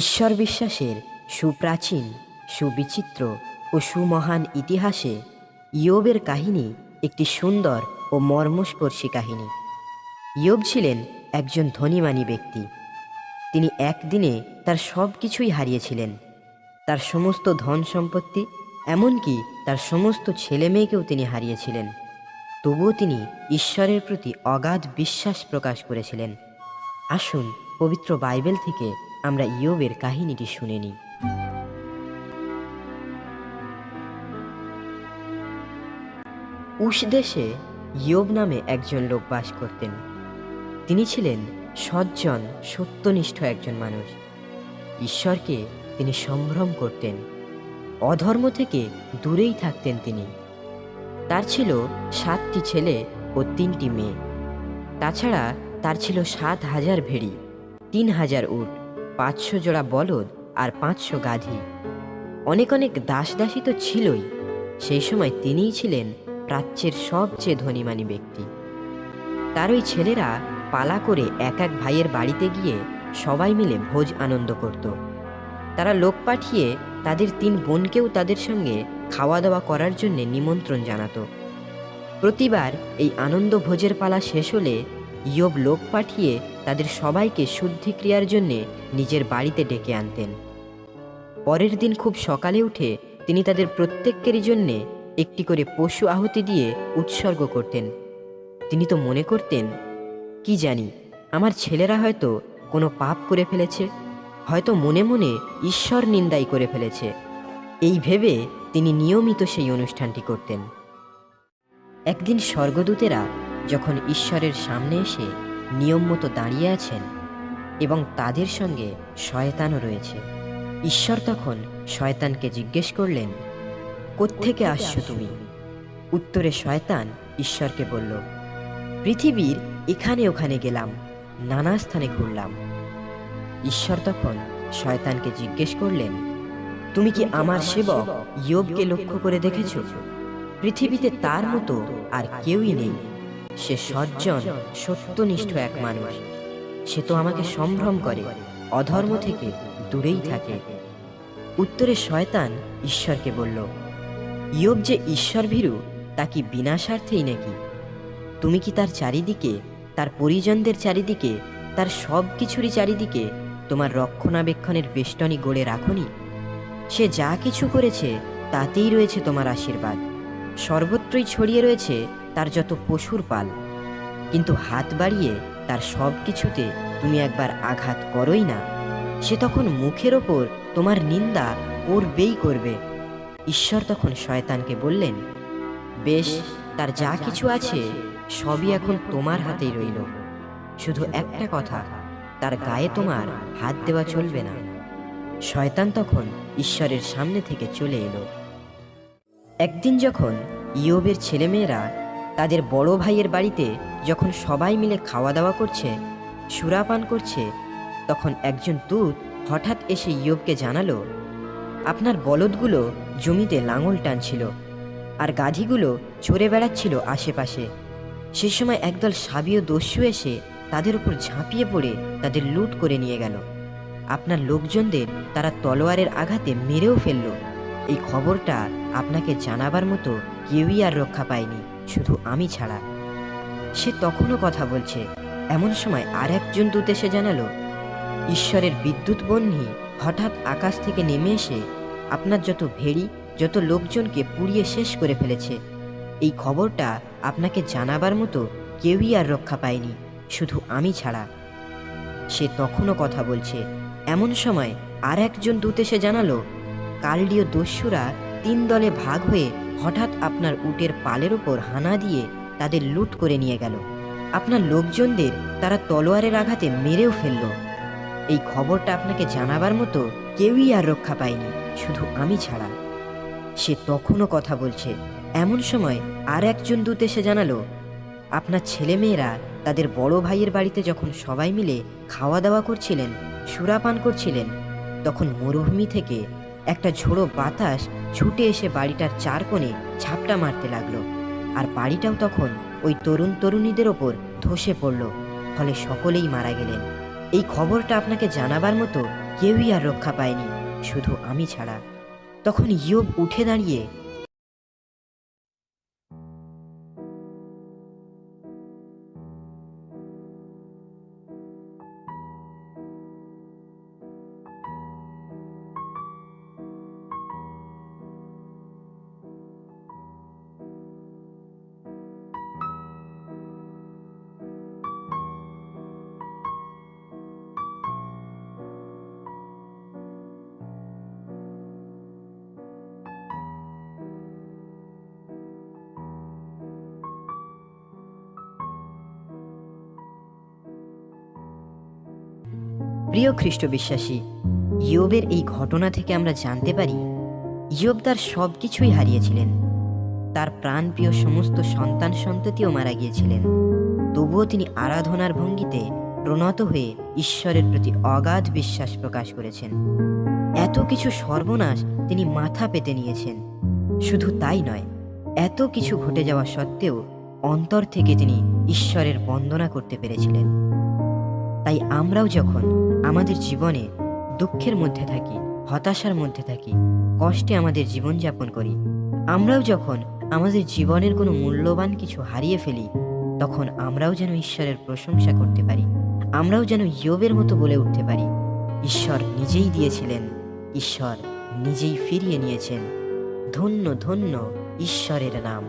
ঈশ্বর বিশ্বাসের সুপ্রাচীন, সুবিচিত্র ও সুমহান ইতিহাসে ইয়োবের কাহিনী একটি সুন্দর ও মর্মস্পর্শী কাহিনী। ইয়োব ছিলেন একজন ধনীমানী ব্যক্তি। তিনি একদিনে তার সব কিছুই হারিয়েছিলেন, তার সমস্ত ধন সম্পত্তি, এমনকি তার সমস্ত ছেলে মেয়েকেও তিনি হারিয়েছিলেন। তবুও তিনি ঈশ্বরের প্রতি অগাধ বিশ্বাস প্রকাশ করেছিলেন। আসুন পবিত্র বাইবেল থেকে আমরা ইয়োবের কাহিনীটি শুনে নিই। উশ দেশে ইয়োব নামে একজন লোক বাস করতেন। তিনি ছিলেন সজ্জন, সত্যনিষ্ঠ একজন মানুষ। ঈশ্বরকে তিনি সম্ভ্রম করতেন, অধর্ম থেকে দূরেই থাকতেন তিনি। তার ছিল 7টি ছেলে ও 3টি মেয়ে। তাছাড়া তার ছিল 7,000 ভেড়ি, 3,000 উট, 500 জোড়া বলদ আর 500 গাধি। অনেক অনেক দাস দাসী তো ছিলই। সেই সময় তিনিই ছিলেন প্রাচ্যের সবচেয়ে ধনীমানী ব্যক্তি। তার ওই ছেলেরা পালা করে এক এক ভাইয়ের বাড়িতে গিয়ে সবাই মিলে ভোজ আনন্দ করত। তারা লোক পাঠিয়ে তাদের 3 বোনকেও তাদের সঙ্গে খাওয়া দাওয়া করার জন্য নিমন্ত্রণ জানাতো। প্রতিবার এই আনন্দ ভোজের পালা শেষ হলে ইয়োব লোক পাঠিয়ে তাদের সবাইকে শুদ্ধিক্রিয়ার জন্যে নিজের বাড়িতে ডেকে আনতেন। পরের দিন খুব সকালে উঠে তিনি তাদের প্রত্যেকেরই জন্যে একটি করে পশু আহুতি দিয়ে উৎসর্গ করতেন। তিনি তো মনে করতেন, কি জানি, আমার ছেলেরা হয়তো কোনো পাপ করে ফেলেছে, হয়তো মনে মনে ঈশ্বর নিন্দাই করে ফেলেছে। এই ভেবে তিনি নিয়মিত সেই অনুষ্ঠানটি করতেন। একদিন স্বর্গদূতেরা যখন ঈশ্বরের সামনে এসে নিয়ম মতো দাঁড়িয়ে আছেন এবং তাদের সঙ্গে শয়তানও রয়েছে, ঈশ্বর তখন শয়তানকে জিজ্ঞেস করলেন, কোত্থেকে আসছো তুমি? উত্তরে শয়তান ঈশ্বরকে বলল, পৃথিবীর এখানে ওখানে গেলাম, নানা স্থানে ঘুরলাম। ঈশ্বর তখন শয়তানকে জিজ্ঞেস করলেন, তুমি কি আমার সেবক ইয়োবকে লক্ষ্য করে দেখেছ? পৃথিবীতে তার মতো আর কেউই নেই। সে সজ্জন, সত্যনিষ্ঠ এক মানুষ। সে তো আমাকে সম্ভ্রম করে, অধর্ম থেকে দূরেই থাকে। উত্তরে শয়তান ঈশ্বরকে বলল, ইয়োব যে ঈশ্বরভীরু, তা কি বিনা স্বার্থেই নাকি? তুমি কি তার চারিদিকে, তার পরিজনদের চারিদিকে, তার সব কিছুরই চারিদিকে তোমার রক্ষণাবেক্ষণের বেষ্টনী গড়ে রাখনি? সে যা কিছু করেছে তাতেই রয়েছে তোমার আশীর্বাদ, সর্বত্রই ছড়িয়ে রয়েছে তার যত পশুর পাল। কিন্তু হাত বাড়িয়ে তার সব কিছুতে তুমি একবার আঘাত করোই না। সে তখন মুখের ওপর তোমার নিন্দা করবেই করবে। ঈশ্বর তখন শয়তানকে বললেন, বেশ, তার যা কিছু আছে সবই এখন তোমার হাতেই রইল। শুধু একটা কথা, তার গায়ে তোমার হাত দেওয়া চলবে না। শয়তান তখন ঈশ্বরের সামনে থেকে চলে এলো। একদিন যখন ইয়োবের ছেলেমেয়েরা তাদের বড় ভাইয়ের বাড়িতে যখন সবাই মিলে খাওয়া দাওয়া করছে, সুরাপান করছে, তখন একজন দূত হঠাৎ এসে ইয়োবকে জানালো, আপনার বলদগুলো জমিতে লাঙল টানছিল আর গাধীগুলো চড়ে বেড়াচ্ছিল আশেপাশে। সেই সময় একদল সাবীয় দস্যু এসে তাদের উপর ঝাঁপিয়ে পড়ে তাদের লুট করে নিয়ে গেল। আপনার লোকজনদের তারা তলোয়ারের আঘাতে মেরেও ফেলল। এই খবরটা আপনাকে জানাবার মতো কেউই আর রক্ষা পায়নি, শুধু আমি ছাড়া। সে তখনও কথা বলছে, এমন সময় আর একজন দূত এসে জানালো, ঈশ্বরের বিদ্যুৎ বহ্নি হঠাৎ আকাশ থেকে নেমে এসে আপনার যত ভেড়ি, যত লোকজনকে পুড়িয়ে শেষ করে ফেলেছে। এই খবরটা আপনাকে জানাবার মতো কেউই আর রক্ষা পায়নি, শুধু আমি ছাড়া। সে তখনও কথা বলছে, এমন সময় আর একজন দূত এসে জানালো, কালদীয় দস্যুরা 3 দলে ভাগ হয়ে হঠাৎ আপনার উটের পালের ওপর হানা দিয়ে তাদের লুট করে নিয়ে গেল। আপনার লোকজনদের তারা তলোয়ারের আঘাতে মেরেও ফেলল। এই খবরটা আপনাকে জানাবার মতো কেউই আর রক্ষা পায়নি, শুধু আমি ছাড়া। সে তখনও কথা বলছে, এমন সময় আর একজন দূত এসে জানালো, আপনার ছেলেমেয়েরা তাদের বড় ভাইয়ের বাড়িতে যখন সবাই মিলে খাওয়া দাওয়া করছিলেন, সুরাপান করছিলেন, তখন মরুভূমি থেকে একটা ঝোড়ো বাতাস ছুটে এসে বাড়িটার 4 কোণে ঝাপটা মারতে লাগলো। আর বাড়িটাও তখন ওই তরুণ তরুণীদের ওপর ধসে পড়ল, ফলে সকলেই মারা গেলেন। এই খবরটা আপনাকে জানাবার মতো কেউই আর রক্ষা পায়নি, শুধু আমি ছাড়া। তখন ইয়োব উঠে দাঁড়িয়ে প্রিয় খ্রিস্ট বিশ্বাসী, ইয়োবের এই ঘটনা থেকে আমরা জানতে পারি ইয়োব তার সব কিছুই হারিয়েছিলেন। তার প্রাণপ্রিয় সমস্ত সন্তান সন্ততিও মারা গিয়েছিলেন। তবুও তিনি আরাধনার ভঙ্গিতে প্রণত হয়ে ঈশ্বরের প্রতি অগাধ বিশ্বাস প্রকাশ করেছেন। এত কিছু সর্বনাশ তিনি মাথা পেতে নিয়েছেন। শুধু তাই নয়, এত কিছু ঘটে যাওয়া সত্ত্বেও অন্তর থেকে তিনি ঈশ্বরের বন্দনা করতে পেরেছিলেন। তাই আমরাও যখন আমাদের জীবনে দুঃখের মধ্যে থাকি, হতাশার মধ্যে থাকি, কষ্টে আমাদের জীবনযাপন করি, আমরাও যখন আমাদের জীবনের কোনো মূল্যবান কিছু হারিয়ে ফেলি, তখন আমরাও যেন ঈশ্বরের প্রশংসা করতে পারি। আমরাও যেন ইয়োবের মতো বলে উঠতে পারি, ঈশ্বর নিজেই দিয়েছিলেন, ঈশ্বর নিজেই ফিরিয়ে নিয়েছেন। ধন্য ধন্য ঈশ্বরের নাম।